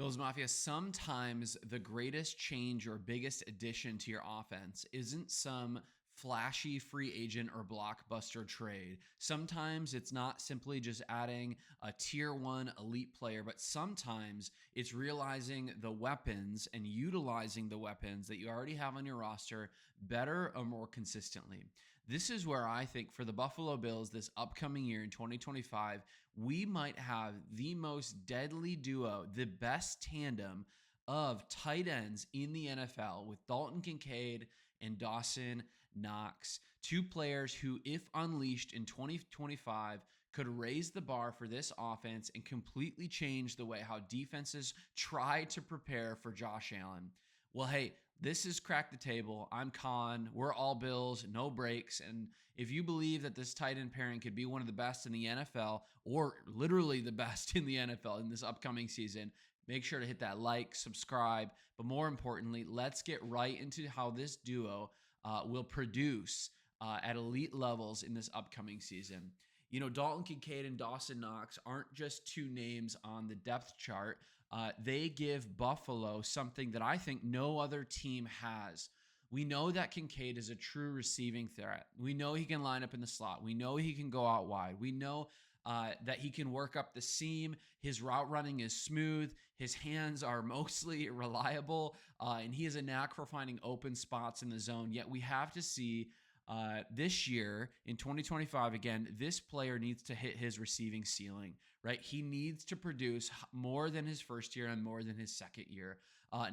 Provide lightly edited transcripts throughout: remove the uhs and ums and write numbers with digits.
Bills Mafia, sometimes the greatest change or biggest addition to your offense isn't some flashy free agent or blockbuster trade. Sometimes it's not simply just adding a tier one elite player, but sometimes it's realizing the weapons and utilizing the weapons that you already have on your roster better or more consistently. This is where I think for the Buffalo Bills this upcoming year in 2025, we might have the most deadly duo, the best tandem of tight ends in the NFL with Dalton Kincaid and Dawson Knox. Two players who, if unleashed in 2025, could raise the bar for this offense and completely change the way how defenses try to prepare for Josh Allen. Well, hey, this is Crack the Table. I'm Con. We're all Bills, no breaks. And if you believe that this tight end pairing could be one of the best in the NFL, or literally the best in the NFL in this upcoming season, make sure to hit that like, subscribe. But more importantly, let's get right into how this duo will produce at elite levels in this upcoming season. You know, Dalton Kincaid and Dawson Knox aren't just two names on the depth chart. They give Buffalo something that I think no other team has. We know that Kincaid is a true receiving threat. We know he can line up in the slot. We know he can go out wide. We know that he can work up the seam. His route running is smooth. His hands are mostly reliable, and he has a knack for finding open spots in the zone. Yet we have to see this year in 2025, again, this player needs to hit his receiving ceiling, right? He needs to produce more than his first year and more than his second year.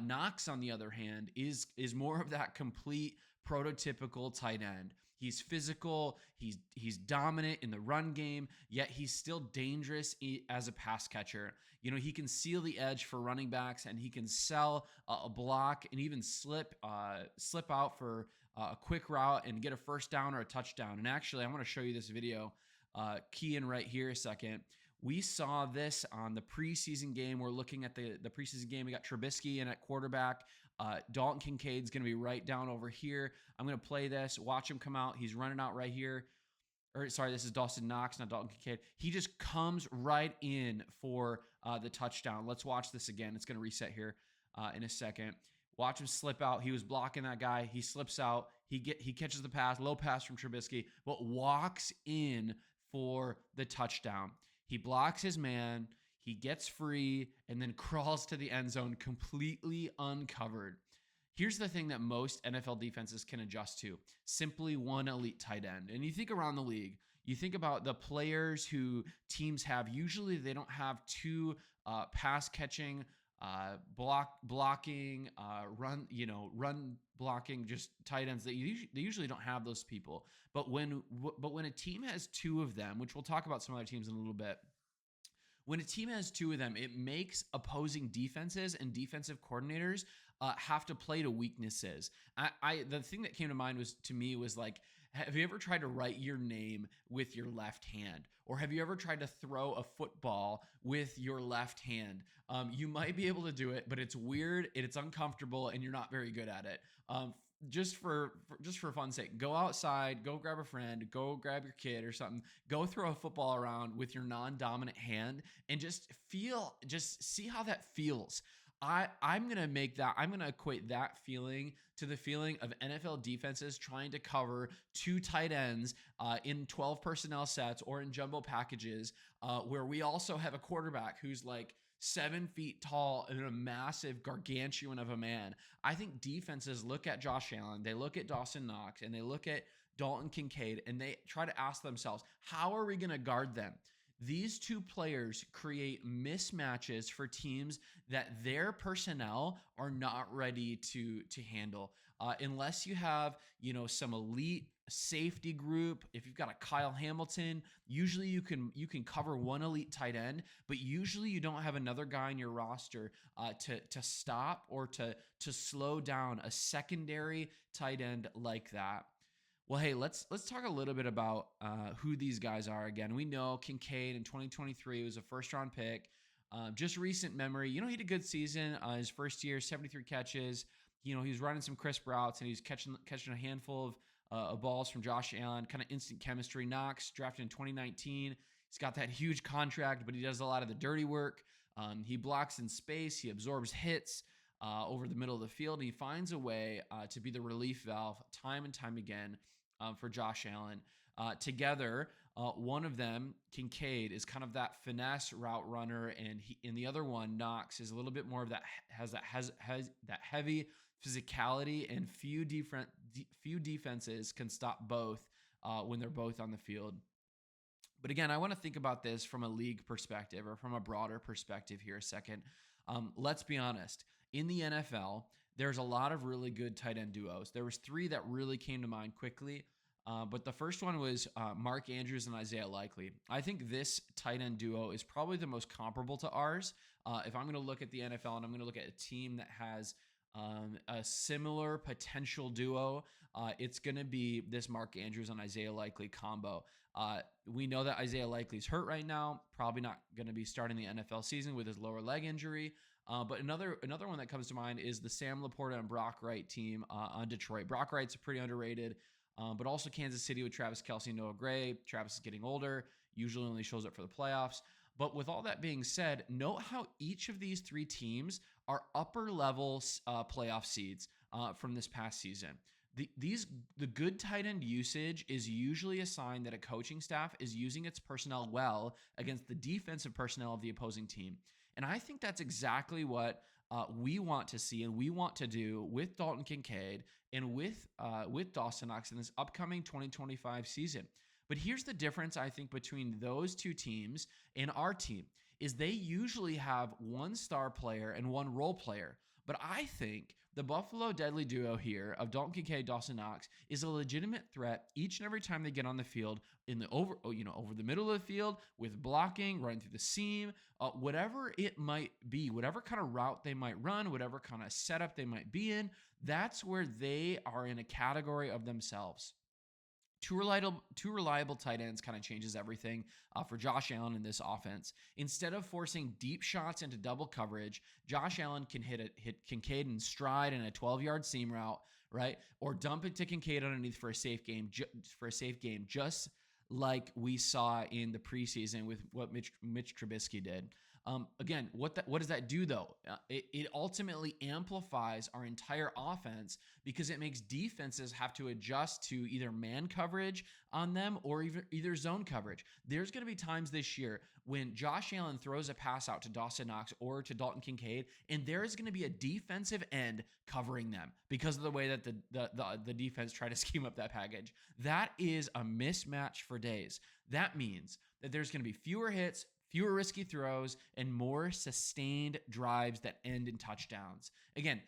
Knox, on the other hand, is more of that complete prototypical tight end. He's physical, he's dominant in the run game, yet he's still dangerous as a pass catcher. You know, he can seal the edge for running backs, and he can sell a block and even slip out for a quick route and get a first down or a touchdown. And actually, I want to show you this video, key in right here a second. We saw this on the preseason game. We're looking at the preseason game. We got Trubisky in at quarterback. Dalton Kincaid's going to be right down over here. I'm going to play this. Watch him come out. He's running out right here. Or sorry, this is Dawson Knox, not Dalton Kincaid. He just comes right in for the touchdown. Let's watch this again. It's going to reset here in a second. Watch him slip out. He was blocking that guy. He slips out. He catches the pass, low pass from Trubisky, but walks in for the touchdown. He blocks his man. He gets free and then crawls to the end zone completely uncovered. Here's the thing that most NFL defenses can adjust to: simply one elite tight end. And you think around the league, you think about the players who teams have. Usually they don't have two pass catching, blocking, run blocking, just tight ends. They usually don't have those people. But when a team has two of them, which we'll talk about some other teams in a little bit, when a team has two of them, it makes opposing defenses and defensive coordinators have to play to weaknesses. The thing that came to mind was like, have you ever tried to write your name with your left hand? Or have you ever tried to throw a football with your left hand? You might be able to do it, but it's weird, it's uncomfortable, and you're not very good at it. Just for fun's sake, go outside, go grab a friend, go grab your kid or something, go throw a football around with your non-dominant hand and just see how that feels. I'm going to equate that feeling to the feeling of NFL defenses trying to cover two tight ends in 12 personnel sets or in jumbo packages, where we also have a quarterback who's like 7 feet tall and a massive gargantuan of a man. I think defenses look at Josh Allen, they look at Dawson Knox, and they look at Dalton Kincaid, and they try to ask themselves, how are we going to guard them? These two players create mismatches for teams that their personnel are not ready to handle. Unless you have, some elite safety group. If you've got a Kyle Hamilton, usually you can cover one elite tight end, but usually you don't have another guy in your roster to stop or to slow down a secondary tight end like that. Well, hey, let's talk a little bit about who these guys are again. We know Kincaid in 2023 was a first-round pick. Just recent memory, he had a good season. His first year, 73 catches. He was running some crisp routes, and he was catching a handful of balls from Josh Allen, kind of instant chemistry. Knox, drafted in 2019. He's got that huge contract, but he does a lot of the dirty work. He blocks in space. He absorbs hits over the middle of the field. He finds a way to be the relief valve time and time again for Josh Allen. Together, one of them, Kincaid, is kind of that finesse route runner, and the other one, Knox, is a little bit more of that has that heavy physicality, and few defenses can stop both when they're both on the field. But again, I want to think about this from a league perspective or from a broader perspective here a second. Let's be honest. In the NFL, there's a lot of really good tight end duos. There was 3 that really came to mind quickly. But the first one was Mark Andrews and Isaiah Likely. I think this tight end duo is probably the most comparable to ours. If I'm going to look at the NFL and I'm going to look at a team that has a similar potential duo, it's going to be this Mark Andrews and Isaiah Likely combo. We know that Isaiah Likely's hurt right now, probably not going to be starting the NFL season with his lower leg injury. But another one that comes to mind is the Sam Laporta and Brock Wright team on Detroit. Brock Wright's pretty underrated. But also Kansas City with Travis Kelce and Noah Gray. Travis is getting older, usually only shows up for the playoffs. But with all that being said, note how each of these 3 teams are upper level playoff seeds from this past season. The good tight end usage is usually a sign that a coaching staff is using its personnel well against the defensive personnel of the opposing team. And I think that's exactly what we want to see and we want to do with Dalton Kincaid and with Dawson Knox in this upcoming 2025 season. But here's the difference, I think, between those 2 teams and our team is they usually have 1 star player and 1 role player. But I think the Buffalo Deadly duo here of Dalton Kincaid, Dawson Knox is a legitimate threat each and every time they get on the field in the over the middle of the field with blocking, running through the seam, whatever it might be, whatever kind of route they might run, whatever kind of setup they might be in. That's where they are in a category of themselves. Two reliable tight ends kind of changes everything for Josh Allen in this offense. Instead of forcing deep shots into double coverage, Josh Allen can hit Kincaid in stride in a 12-yard seam route, right? Or dump it to Kincaid underneath for a safe game, just like we saw in the preseason with what Mitch Trubisky did. Again, what does that do though? It ultimately amplifies our entire offense because it makes defenses have to adjust to either man coverage on them or either zone coverage. There's going to be times this year when Josh Allen throws a pass out to Dawson Knox or to Dalton Kincaid, and there is going to be a defensive end covering them because of the way that the defense tried to scheme up that package. That is a mismatch for days. That means that there's going to be fewer hits, fewer risky throws, and more sustained drives that end in touchdowns. Again,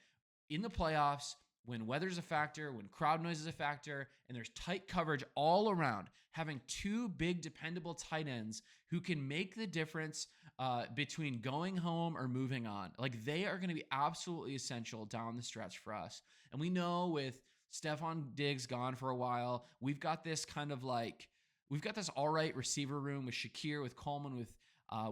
in the playoffs, when weather's a factor, when crowd noise is a factor, and there's tight coverage all around, having 2 big, dependable tight ends who can make the difference between going home or moving on, like they are going to be absolutely essential down the stretch for us. And we know with Stephon Diggs gone for a while, we've got this all right receiver room with Shakir, with Coleman,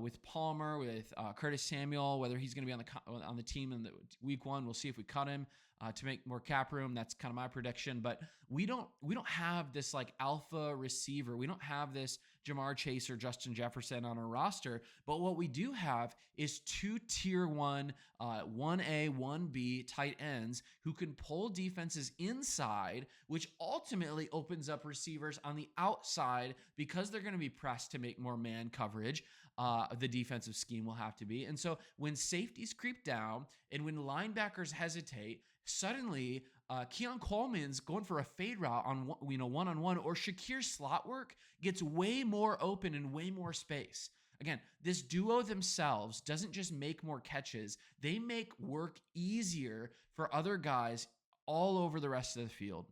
with Palmer, with Curtis Samuel. Whether he's going to be on the team in the week 1, we'll see if we cut him to make more cap room. That's kind of my prediction. But we don't have this like alpha receiver. We don't have this Jamar Chase or Justin Jefferson on our roster. But what we do have is 2 tier 1, 1A, 1B tight ends who can pull defenses inside, which ultimately opens up receivers on the outside because they're going to be pressed to make more man coverage. The defensive scheme will have to be. And so when safeties creep down and when linebackers hesitate, suddenly Keon Coleman's going for a fade route on one-on-one, or Shakir's slot work gets way more open and way more space. Again, this duo themselves doesn't just make more catches, they make work easier for other guys all over the rest of the field.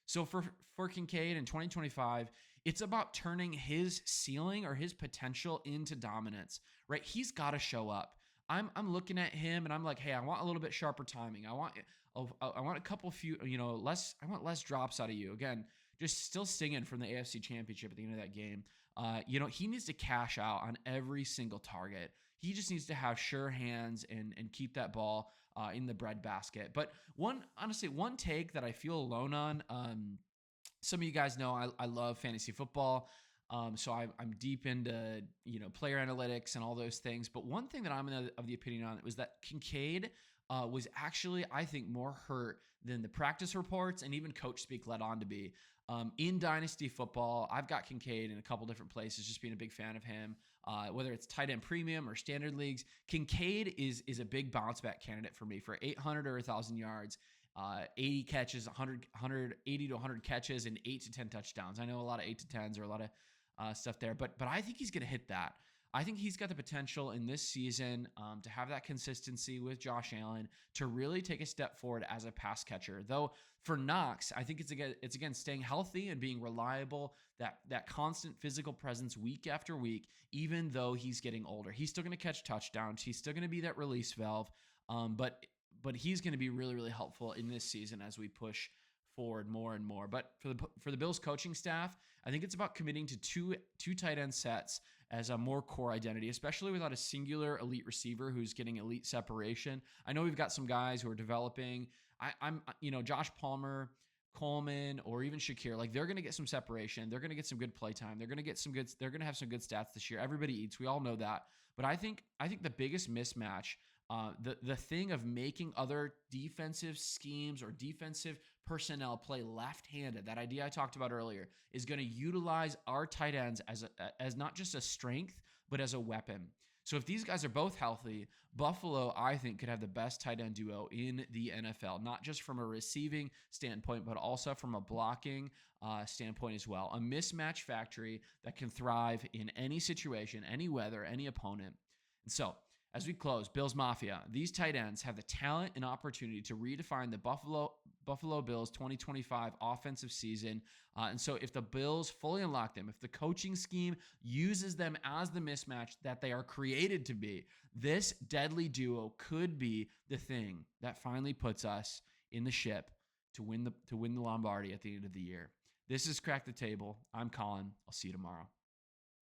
So for Kincaid in 2025, it's about turning his ceiling or his potential into dominance, right? He's got to show up. I'm looking at him and I'm like, hey, I want a little bit sharper timing. I want a couple few, I want less drops out of you. Again, just still stinging from the AFC Championship at the end of that game. He needs to cash out on every single target. He just needs to have sure hands and keep that ball in the breadbasket. But one take that I feel alone on, some of you guys know I love fantasy football. So I'm deep into, player analytics and all those things. But one thing that I'm of the opinion on was that Kincaid was actually, I think, more hurt than the practice reports and even coach speak led on to be. In Dynasty football, I've got Kincaid in a couple different places, just being a big fan of him. Whether it's tight end premium or standard leagues, Kincaid is a big bounce back candidate for me for 800 or 1,000 yards. 80 catches, 180 to 100 catches, and 8 to 10 touchdowns. I know a lot of 8 to 10s or a lot of stuff there, but I think he's going to hit that. I think he's got the potential in this season to have that consistency with Josh Allen to really take a step forward as a pass catcher. Though for Knox, I think it's again staying healthy and being reliable, that constant physical presence week after week, even though he's getting older. He's still going to catch touchdowns. He's still going to be that release valve, but he's going to be really, really helpful in this season as we push forward more and more. But for the Bills coaching staff, I think it's about committing to two tight end sets as a more core identity, especially without a singular elite receiver who's getting elite separation. I know we've got some guys who are developing. I'm Josh Palmer, Coleman, or even Shakir, like they're going to get some separation. They're going to get some good play time. They're going to have some good stats this year. Everybody eats. We all know that. But I think the biggest mismatch, the thing of making other defensive schemes or defensive personnel play left-handed, that idea I talked about earlier, is going to utilize our tight ends as not just a strength, but as a weapon. So if these guys are both healthy, Buffalo, I think, could have the best tight end duo in the NFL, not just from a receiving standpoint, but also from a blocking standpoint as well. A mismatch factory that can thrive in any situation, any weather, any opponent. And so, as we close, Bills Mafia, these tight ends have the talent and opportunity to redefine the Buffalo Bills 2025 offensive season. And so if the Bills fully unlock them, if the coaching scheme uses them as the mismatch that they are created to be, this deadly duo could be the thing that finally puts us in the ship to win the Lombardi at the end of the year. This is Crack the Table. I'm Colin. I'll see you tomorrow.